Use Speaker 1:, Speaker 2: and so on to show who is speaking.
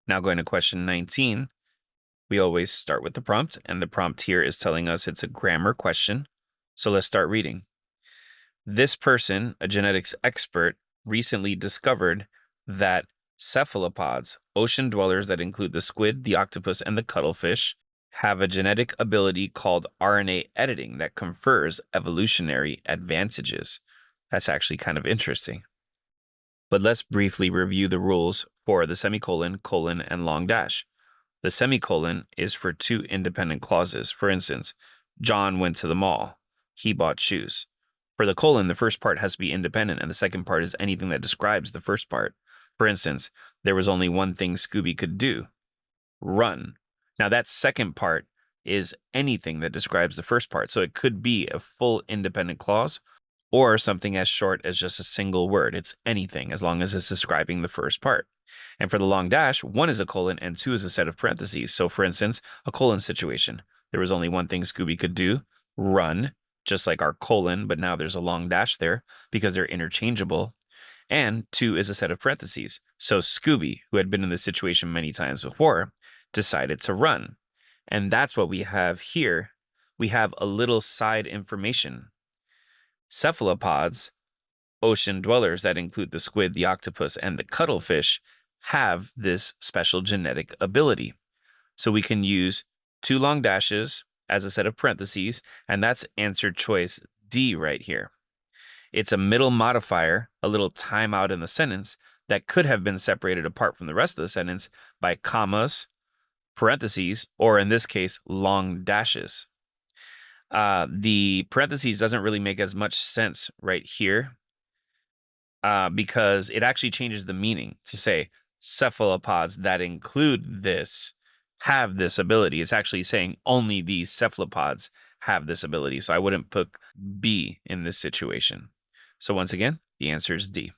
Speaker 1: Now going to question 19, we always start with the prompt, and the prompt here is telling us it's a grammar question. So let's start reading. This person, a genetics expert, recently discovered that cephalopods, ocean dwellers that include the squid, the octopus, and the cuttlefish, have a genetic ability called RNA editing that confers evolutionary advantages. That's actually kind of interesting. But let's briefly review the rules for the semicolon, colon, and long dash. The semicolon is for two independent clauses. For instance, John went to the mall. He bought shoes. For the colon, the first part has to be independent, and the second part is anything that describes the first part. For instance, there was only one thing Scooby could do: run. Now, that second part is anything that describes the first part. So it could be a full independent clause or something as short as just a single word. It's anything as long as it's describing the first part. And for the long dash, one is a colon and two is a set of parentheses. So for instance, a colon situation. There was only one thing Scooby could do: run, just like our colon, but now there's a long dash there because they're interchangeable. And two is a set of parentheses. So Scooby, who had been in this situation many times before, decided to run. And that's what we have here. We have a little side information. Cephalopods, ocean dwellers that include the squid, the octopus, and the cuttlefish, have this special genetic ability. So we can use two long dashes as a set of parentheses, and that's answer choice D right here. It's a middle modifier, a little timeout in the sentence that could have been separated apart from the rest of the sentence by commas, parentheses, or in this case, long dashes. The parentheses doesn't really make as much sense right here because it actually changes the meaning to say cephalopods that include this have this ability. It's actually saying only these cephalopods have this ability. So I wouldn't put B in this situation. So once again, the answer is D.